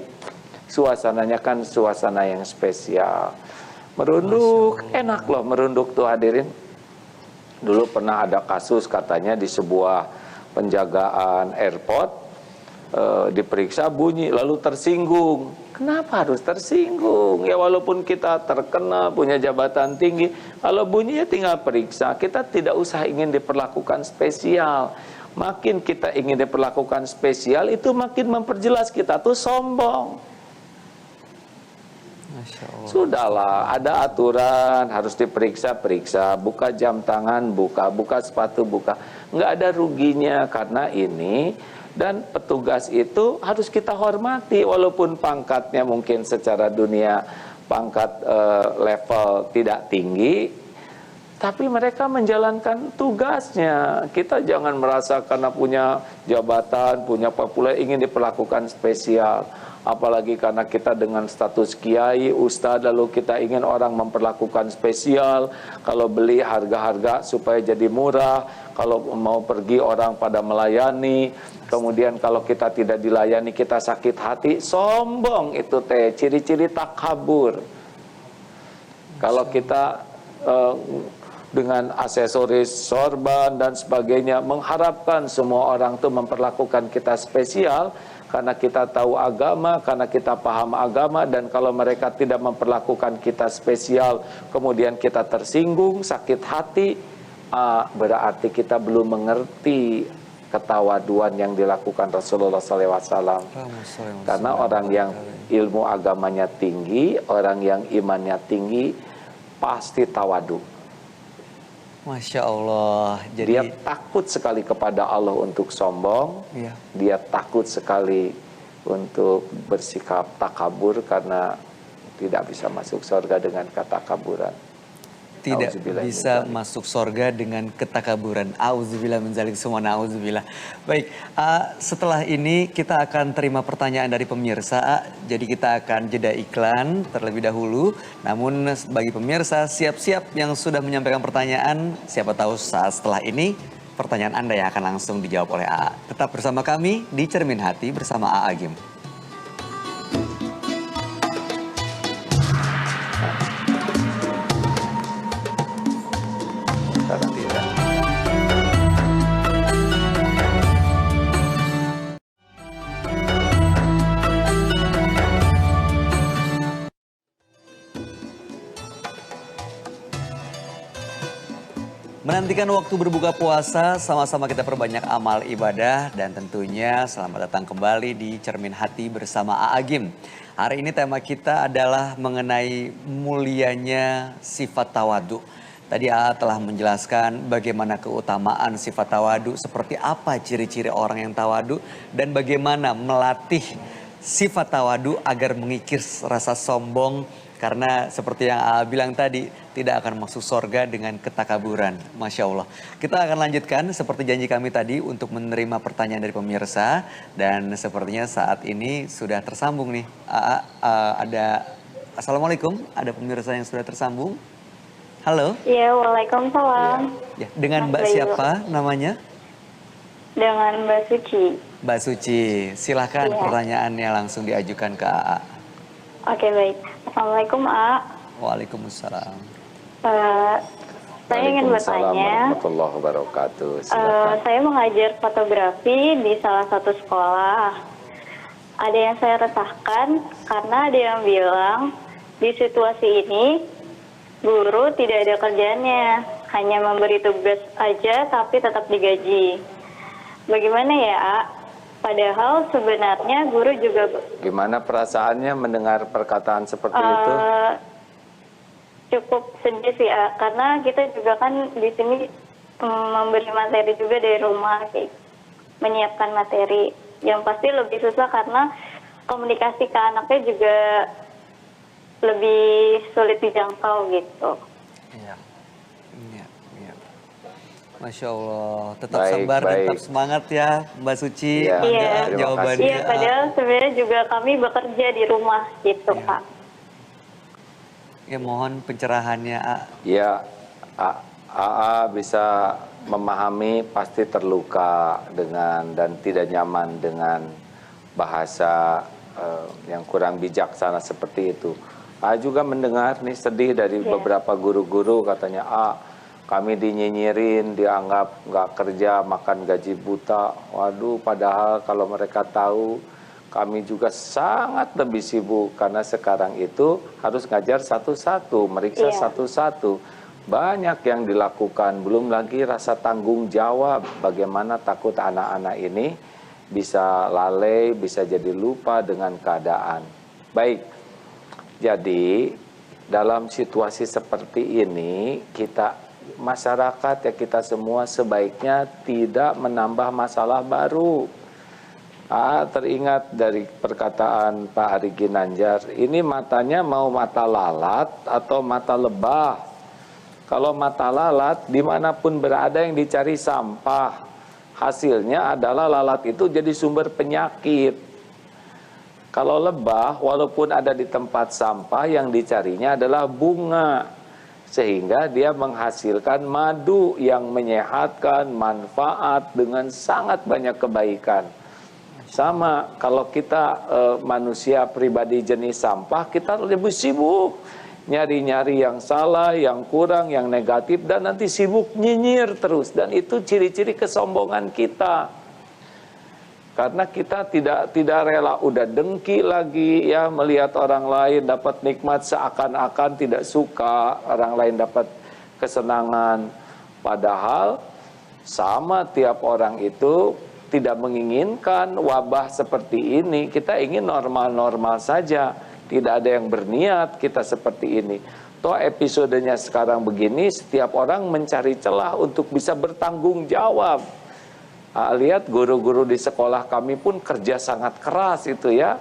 suasananya kan suasana yang spesial. Merunduk, enak loh merunduk tuh hadirin. Dulu pernah ada kasus katanya di sebuah penjagaan airport, diperiksa bunyi lalu tersinggung. Kenapa harus tersinggung? Ya walaupun kita terkenal, punya jabatan tinggi, kalau bunyinya tinggal periksa. Kita tidak usah ingin diperlakukan spesial. Makin kita ingin diperlakukan spesial, itu makin memperjelas kita tuh sombong. Sudahlah, ada aturan, harus diperiksa, buka jam tangan, buka sepatu, buka. Nggak ada ruginya karena ini. Dan petugas itu harus kita hormati, walaupun pangkatnya mungkin secara dunia pangkat level tidak tinggi, tapi mereka menjalankan tugasnya. Kita jangan merasa karena punya jabatan, punya populer ingin diperlakukan spesial. Apalagi karena kita dengan status kiai, ustadz, lalu kita ingin orang memperlakukan spesial. Kalau beli harga-harga supaya jadi murah, kalau mau pergi orang pada melayani. Kemudian kalau kita tidak dilayani kita sakit hati, sombong itu teh, ciri-ciri takabur. Kalau kita dengan aksesoris sorban dan sebagainya, mengharapkan semua orang tuh memperlakukan kita spesial karena kita tahu agama, karena kita paham agama. Dan kalau mereka tidak memperlakukan kita spesial, kemudian kita tersinggung, sakit hati, berarti kita belum mengerti ketawaduan yang dilakukan Rasulullah SAW. Karena orang yang ilmu agamanya tinggi, orang yang imannya tinggi, pasti tawadu. Masya Allah. Jadi dia takut sekali kepada Allah untuk sombong. Iya. Dia takut sekali untuk bersikap takabur karena tidak bisa masuk surga dengan ketakaburan. Tidak bisa masuk sorga dengan ketakaburan. Auzubillah min dzalik, semua nauzubillah. Baik, setelah ini kita akan terima pertanyaan dari pemirsa. Jadi kita akan jeda iklan terlebih dahulu. Namun bagi pemirsa siap-siap yang sudah menyampaikan pertanyaan, siapa tahu saat setelah ini pertanyaan Anda yang akan langsung dijawab oleh AA. Tetap bersama kami di Cermin Hati bersama AA Agim. Menantikan waktu berbuka puasa, sama-sama kita perbanyak amal ibadah dan tentunya selamat datang kembali di Cermin Hati bersama AA Agim. Hari ini tema kita adalah mengenai mulianya sifat tawadu. Tadi AA telah menjelaskan bagaimana keutamaan sifat tawadu, seperti apa ciri-ciri orang yang tawadu dan bagaimana melatih sifat tawadu agar mengikis rasa sombong. Karena seperti yang AA bilang tadi, tidak akan masuk sorga dengan ketakaburan. Masya Allah. Kita akan lanjutkan seperti janji kami tadi untuk menerima pertanyaan dari pemirsa. Dan sepertinya saat ini sudah tersambung nih. Ada Assalamualaikum, ada pemirsa yang sudah tersambung. Halo. Iya, waalaikumsalam. Ya, dengan Mbak siapa namanya? Dengan Mbak Suci. Mbak Suci, silahkan pertanyaannya langsung diajukan ke AA. Oke, baik. Assalamualaikum, A. Waalaikumsalam. Saya ingin bertanya. Warahmatullahi wabarakatuh. Saya mengajar fotografi di salah satu sekolah. Ada yang saya resahkan karena ada yang bilang di situasi ini guru tidak ada kerjaannya, hanya memberi tugas aja tapi tetap digaji. Bagaimana ya, A? Padahal sebenarnya guru juga... Gimana perasaannya mendengar perkataan seperti itu? Cukup sedih sih, karena kita juga kan di sini memberi materi juga dari rumah, kayak menyiapkan materi. Yang pasti lebih susah karena komunikasi ke anaknya juga lebih sulit dijangkau gitu. Iya. Masya Allah, tetap sabar dan tetap semangat ya Mbak Suci. Iya, jawabannya. Iya, padahal sebenarnya juga kami bekerja di rumah gitu, Pak. Ya, mohon pencerahannya, A. Ya, AA bisa memahami, pasti terluka dengan dan tidak nyaman dengan bahasa yang kurang bijaksana seperti itu. AA juga mendengar nih sedih dari beberapa guru-guru, katanya, kami dinyinyirin, dianggap nggak kerja, makan gaji buta. Waduh, padahal kalau mereka tahu, kami juga sangat lebih sibuk. Karena sekarang itu harus ngajar satu-satu, meriksa satu-satu. Banyak yang dilakukan, belum lagi rasa tanggung jawab. Bagaimana takut anak-anak ini bisa lalai, bisa jadi lupa dengan keadaan. Baik, jadi dalam situasi seperti ini, masyarakat ya, kita semua sebaiknya tidak menambah masalah baru. Teringat dari perkataan Pak Ari Ginanjar, ini matanya mau mata lalat atau mata lebah. Kalau mata lalat, dimanapun berada yang dicari sampah. Hasilnya adalah lalat itu jadi sumber penyakit. Kalau lebah, walaupun ada di tempat sampah, yang dicarinya adalah bunga. Sehingga dia menghasilkan madu yang menyehatkan, manfaat dengan sangat banyak kebaikan. Sama kalau kita manusia pribadi jenis sampah, kita lebih sibuk nyari-nyari yang salah, yang kurang, yang negatif, dan nanti sibuk nyinyir terus. Dan itu ciri-ciri kesombongan kita. Karena kita tidak rela, udah dengki lagi ya, melihat orang lain dapat nikmat, seakan-akan tidak suka orang lain dapat kesenangan. Padahal sama tiap orang itu tidak menginginkan wabah seperti ini. Kita ingin normal-normal saja. Tidak ada yang berniat kita seperti ini. Toh episodenya sekarang begini, setiap orang mencari celah untuk bisa bertanggung jawab. Lihat guru-guru di sekolah kami pun kerja sangat keras itu ya.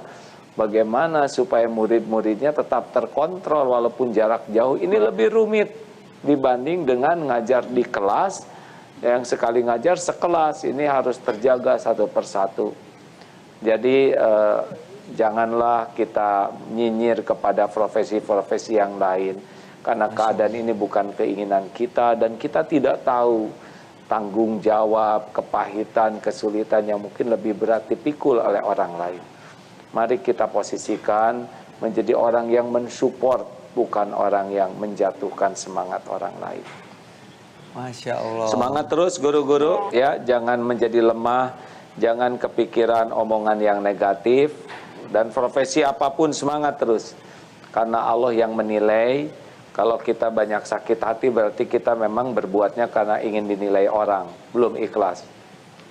Bagaimana supaya murid-muridnya tetap terkontrol walaupun jarak jauh. Ini lebih rumit dibanding dengan ngajar di kelas. Yang sekali ngajar sekelas, ini harus terjaga satu persatu. Jadi janganlah kita nyinyir kepada profesi-profesi yang lain. Karena keadaan ini bukan keinginan kita dan kita tidak tahu tanggung jawab, kepahitan, kesulitan yang mungkin lebih berat dipikul oleh orang lain. Mari kita posisikan menjadi orang yang mensupport, bukan orang yang menjatuhkan semangat orang lain. Masya Allah. Semangat terus guru-guru ya, jangan menjadi lemah, jangan kepikiran omongan yang negatif, dan profesi apapun semangat terus. Karena Allah yang menilai. Kalau kita banyak sakit hati berarti kita memang berbuatnya karena ingin dinilai orang, belum ikhlas.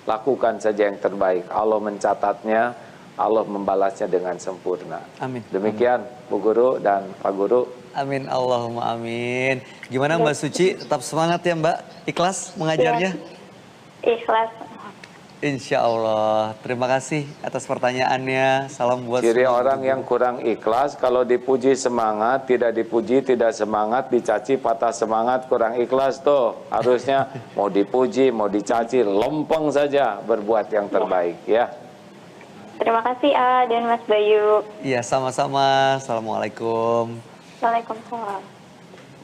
Lakukan saja yang terbaik. Allah mencatatnya, Allah membalasnya dengan sempurna. Amin. Demikian Bu Guru dan Pak Guru. Amin, Allahumma amin. Gimana Mbak Suci, tetap semangat ya Mbak? Ikhlas mengajarnya? Ikhlas. Insya Allah. Terima kasih atas pertanyaannya. Salam buat Ciri semua orang guru. yang kurang ikhlas, kalau dipuji semangat, tidak dipuji tidak semangat, dicaci patah semangat, kurang ikhlas tuh. Harusnya mau dipuji, mau dicaci, lempeng saja berbuat yang terbaik ya. Terima kasih A dan Mas Bayu. Iya, sama-sama. Assalamualaikum. Waalaikumsalam.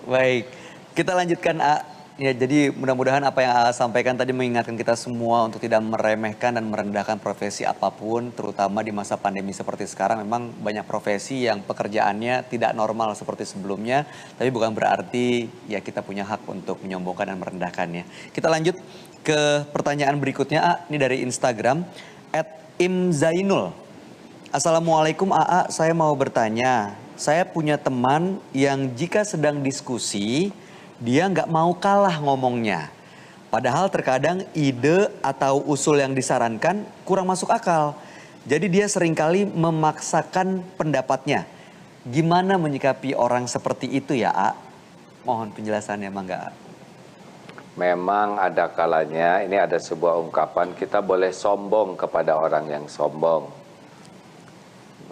Baik, kita lanjutkan A. Ya, jadi mudah-mudahan apa yang A sampaikan tadi mengingatkan kita semua untuk tidak meremehkan dan merendahkan profesi apapun, terutama di masa pandemi seperti sekarang. Memang banyak profesi yang pekerjaannya tidak normal seperti sebelumnya, tapi bukan berarti ya kita punya hak untuk menyombongkan dan merendahkannya. Kita lanjut ke pertanyaan berikutnya A, ini dari Instagram @imzainul. Assalamualaikum AA, saya mau bertanya. Saya punya teman yang jika sedang diskusi, dia nggak mau kalah ngomongnya. Padahal terkadang ide atau usul yang disarankan kurang masuk akal. Jadi dia seringkali memaksakan pendapatnya. Gimana menyikapi orang seperti itu ya A? Mohon penjelasannya Mangga. Memang ada kalanya, ini ada sebuah ungkapan, kita boleh sombong kepada orang yang sombong.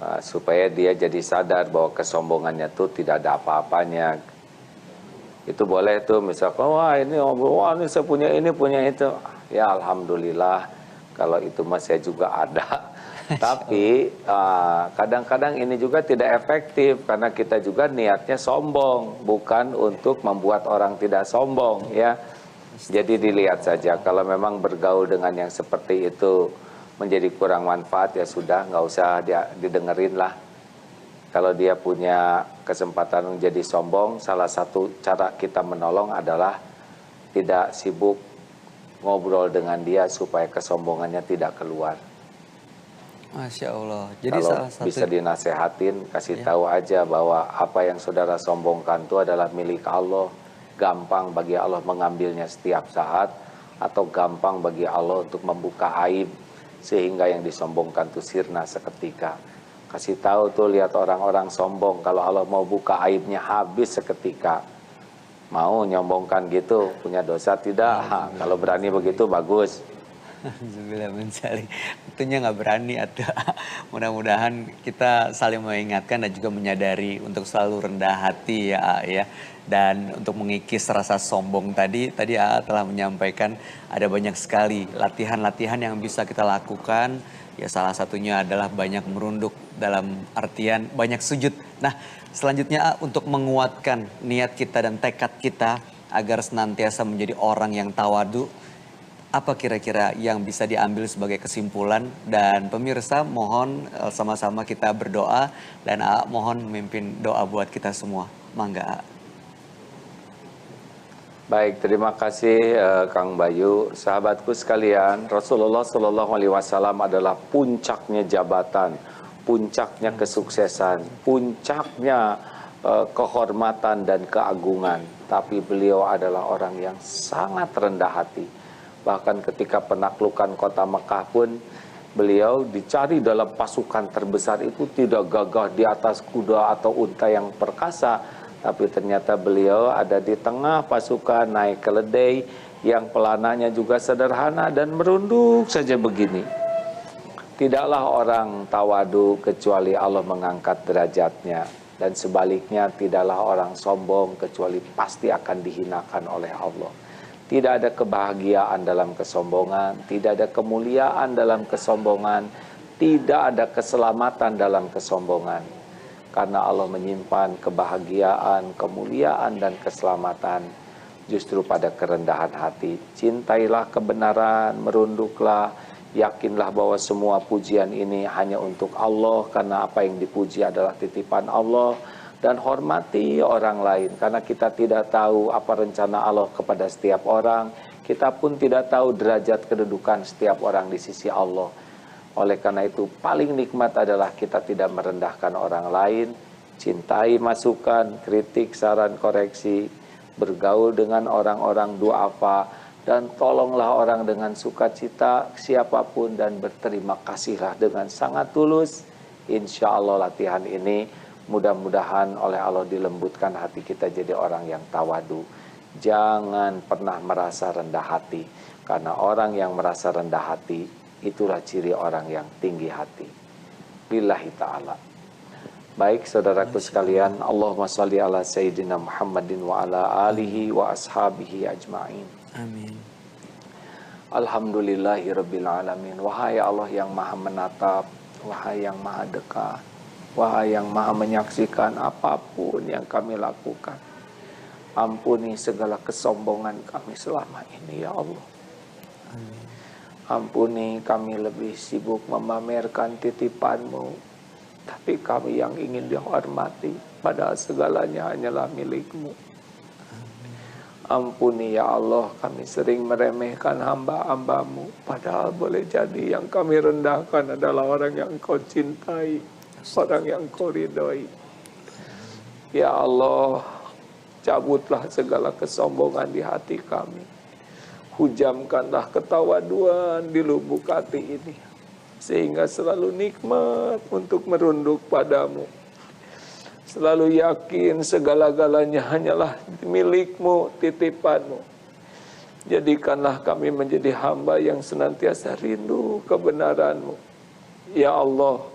Nah, supaya dia jadi sadar bahwa kesombongannya itu tidak ada apa-apanya. Itu boleh tuh, misalkan, wah ini saya punya ini, punya itu. Ya Alhamdulillah, kalau itu mah saya juga ada. Tapi kadang-kadang ini juga tidak efektif, karena kita juga niatnya sombong, bukan untuk membuat orang tidak sombong ya. Jadi dilihat saja, kalau memang bergaul dengan yang seperti itu menjadi kurang manfaat, ya sudah, nggak usah didengerin lah. Kalau dia punya kesempatan menjadi sombong, salah satu cara kita menolong adalah tidak sibuk ngobrol dengan dia supaya kesombongannya tidak keluar. Masya Allah. Jadi kalau salah satu bisa dinasehatin, kasih tahu aja bahwa apa yang saudara sombongkan itu adalah milik Allah. Gampang bagi Allah mengambilnya setiap saat, atau gampang bagi Allah untuk membuka aib sehingga yang disombongkan itu sirna seketika. Kasih tahu tuh, lihat orang-orang sombong, kalau Allah mau buka aibnya habis seketika. Mau nyombongkan gitu, punya dosa tidak? Kalau berani begitu bagus. Alhamdulillah mencari. Tentunya nggak berani atau mudah-mudahan kita saling mengingatkan dan juga menyadari untuk selalu rendah hati ya A, ya. Dan untuk mengikis rasa sombong tadi A telah menyampaikan ada banyak sekali latihan-latihan yang bisa kita lakukan. Ya salah satunya adalah banyak merunduk, dalam artian banyak sujud. Nah selanjutnya A, untuk menguatkan niat kita dan tekad kita agar senantiasa menjadi orang yang tawadu, apa kira-kira yang bisa diambil sebagai kesimpulan? Dan pemirsa mohon sama-sama kita berdoa, dan A mohon memimpin doa buat kita semua. Mangga. Baik, terima kasih Kang Bayu. Sahabatku sekalian, Rasulullah Shallallahu Alaihi Wasallam adalah puncaknya jabatan, puncaknya kesuksesan, puncaknya kehormatan dan keagungan. Tapi beliau adalah orang yang sangat rendah hati. Bahkan ketika penaklukan kota Mekah pun, beliau dicari dalam pasukan terbesar itu tidak gagah di atas kuda atau unta yang perkasa. Tapi ternyata beliau ada di tengah pasukan naik keledai yang pelananya juga sederhana dan merunduk saja begini. Tidaklah orang tawadu kecuali Allah mengangkat derajatnya. Dan sebaliknya tidaklah orang sombong kecuali pasti akan dihinakan oleh Allah. Tidak ada kebahagiaan dalam kesombongan, tidak ada kemuliaan dalam kesombongan, tidak ada keselamatan dalam kesombongan. Karena Allah menyimpan kebahagiaan, kemuliaan, dan keselamatan justru pada kerendahan hati. Cintailah kebenaran, merunduklah, yakinlah bahwa semua pujian ini hanya untuk Allah, karena apa yang dipuji adalah titipan Allah. Dan hormati orang lain, karena kita tidak tahu apa rencana Allah kepada setiap orang. Kita pun tidak tahu derajat kedudukan setiap orang di sisi Allah. Oleh karena itu paling nikmat adalah kita tidak merendahkan orang lain, cintai masukan, kritik, saran, koreksi, bergaul dengan orang-orang duafa, dan tolonglah orang dengan sukacita siapapun dan berterima kasihlah dengan sangat tulus. Insya Allah latihan ini mudah-mudahan oleh Allah dilembutkan hati kita jadi orang yang tawadu. Jangan pernah merasa rendah hati, karena orang yang merasa rendah hati itulah ciri orang yang tinggi hati. Lillahi ta'ala. Baik saudaraku sekalian, Allahumma salli ala Sayyidina Muhammadin wa ala alihi wa ashabihi ajma'in. Amin. Alhamdulillahi rabbil alamin. Wahai Allah yang maha menatap, wahai yang maha dekat, wahai yang maha menyaksikan apapun yang kami lakukan. Ampuni segala kesombongan kami selama ini ya Allah. Amin. Ampuni kami lebih sibuk memamerkan titipan-Mu, tapi kami yang ingin dihormati, padahal segalanya hanyalah milik-Mu. Ampuni ya Allah, kami sering meremehkan hamba-hamba-Mu, padahal boleh jadi yang kami rendahkan adalah orang yang Kau cintai, orang yang Kau ridhoi. Ya Allah, cabutlah segala kesombongan di hati kami. Hujamkanlah ketawaduan di lubuk hati ini, sehingga selalu nikmat untuk merunduk padamu. Selalu yakin segala-galanya hanyalah milik-Mu, titipan-Mu. Jadikanlah kami menjadi hamba yang senantiasa rindu kebenaran-Mu. Ya Allah,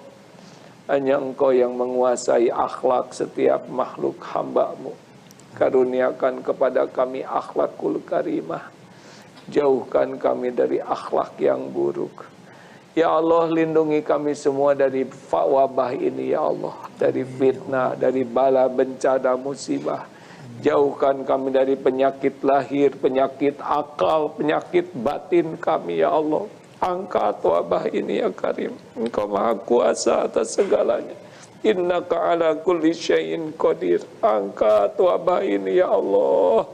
hanya Engkau yang menguasai akhlak setiap makhluk hamba-Mu. Karuniakan kepada kami akhlakul karimah. Jauhkan kami dari akhlak yang buruk. Ya Allah, lindungi kami semua dari wabah ini ya Allah. Dari fitnah, dari bala, bencana, musibah. Jauhkan kami dari penyakit lahir, penyakit akal, penyakit batin kami ya Allah. Angkat wabah ini ya Karim. Engkau maha kuasa atas segalanya. Innaka ala kulli syai'in qadir. Angkat wabah ini ya Allah.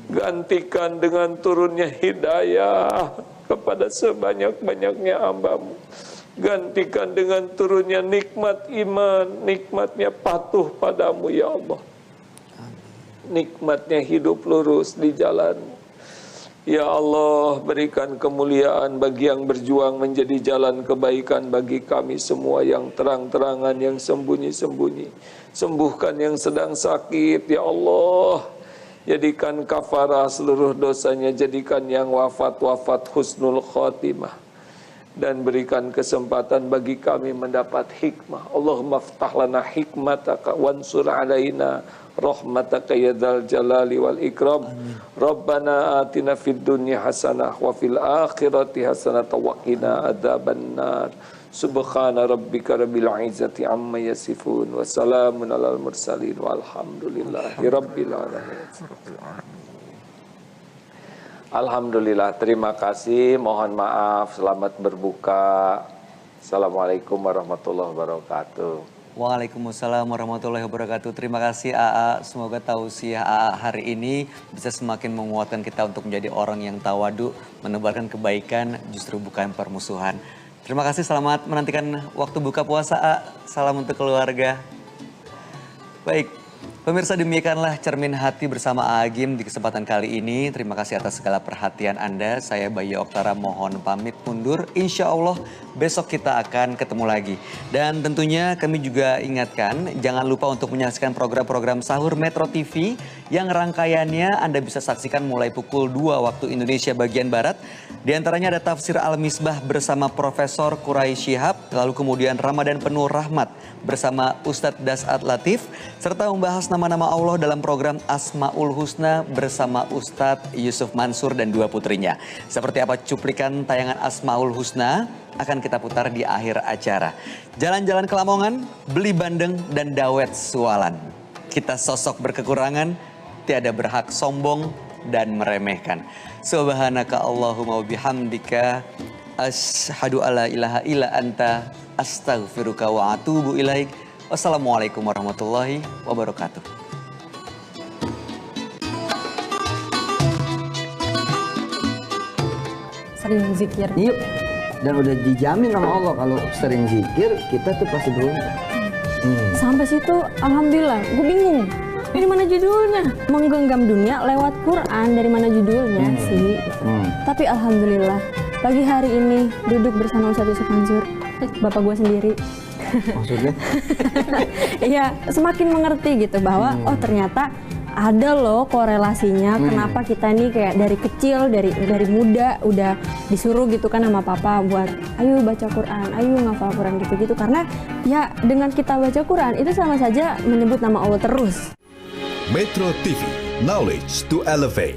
Gantikan dengan turunnya hidayah kepada sebanyak-banyaknya hamba-Mu. Gantikan dengan turunnya nikmat iman, nikmatnya patuh padamu ya Allah. Nikmatnya hidup lurus di jalan-Mu. Ya Allah, berikan kemuliaan bagi yang berjuang menjadi jalan kebaikan bagi kami semua, yang terang-terangan, yang sembunyi-sembunyi. Sembuhkan yang sedang sakit ya Allah. Jadikan kafarah seluruh dosanya, jadikan yang wafat-wafat husnul khotimah. Dan berikan kesempatan bagi kami mendapat hikmah. Allahumma ftah lana hikmataka wansur alaina rahmataka ya dzal jalali wal ikram. Rabbana atina fid dunya hasanah wa fil akhirati hasanah wa qina adzabannar. Subhana rabbika rabbil izzati amma yasifun wa salamun alal mursalin walhamdulillahi rabbil alamin. Alhamdulillah, terima kasih, mohon maaf, selamat berbuka. Assalamualaikum warahmatullahi wabarakatuh. Waalaikumsalam warahmatullahi wabarakatuh. Terima kasih AA. Semoga tausiah AA hari ini bisa semakin menguatkan kita untuk menjadi orang yang tawadu, menebarkan kebaikan, justru bukan permusuhan. Terima kasih, selamat menantikan waktu buka puasa AA. Salam untuk keluarga. Baik, pemirsa, demikianlah Cermin Hati bersama Agim di kesempatan kali ini. Terima kasih atas segala perhatian Anda. Saya Bayu Oktara mohon pamit undur. Insya Allah besok kita akan ketemu lagi. Dan tentunya kami juga ingatkan, jangan lupa untuk menyaksikan program-program Sahur Metro TV yang rangkaiannya Anda bisa saksikan mulai pukul 2 waktu Indonesia bagian Barat. Di antaranya ada Tafsir Al-Misbah bersama Profesor Quraisy Shihab, lalu kemudian Ramadan Penuh Rahmat bersama Ustadz Das'ad Latif, serta membahas nama-nama Allah dalam program Asmaul Husna bersama Ustadz Yusuf Mansur dan dua putrinya. Seperti apa cuplikan tayangan Asmaul Husna akan kita putar di akhir acara. Jalan-jalan ke Lamongan, beli bandeng dan dawet sualan. Kita sosok berkekurangan, tiada berhak sombong dan meremehkan. Subhanaka Allahumma wabihamdika asyhadu alla ilaha illa anta astaghfiruka wa atubu ilaik. Wassalamualaikum warahmatullahi wabarakatuh. Sering zikir. Yuk. Dan udah dijamin sama Allah kalau sering zikir kita tuh pasti beruntung. Sampai situ alhamdulillah, gue bingung. Dari mana judulnya? Menggenggam dunia lewat Quran, dari mana judulnya sih? Tapi alhamdulillah, pagi hari ini duduk bersama Ustadz Yusuf Mansur, bapak gue sendiri. Maksudnya? Iya, semakin mengerti gitu bahwa oh ternyata ada loh korelasinya kenapa kita nih kayak dari kecil, dari muda udah disuruh gitu kan sama papa buat ayo baca Quran, ayo ngafal Quran gitu-gitu. Karena ya dengan kita baca Quran itu sama saja menyebut nama Allah terus. Metro TV, knowledge to elevate.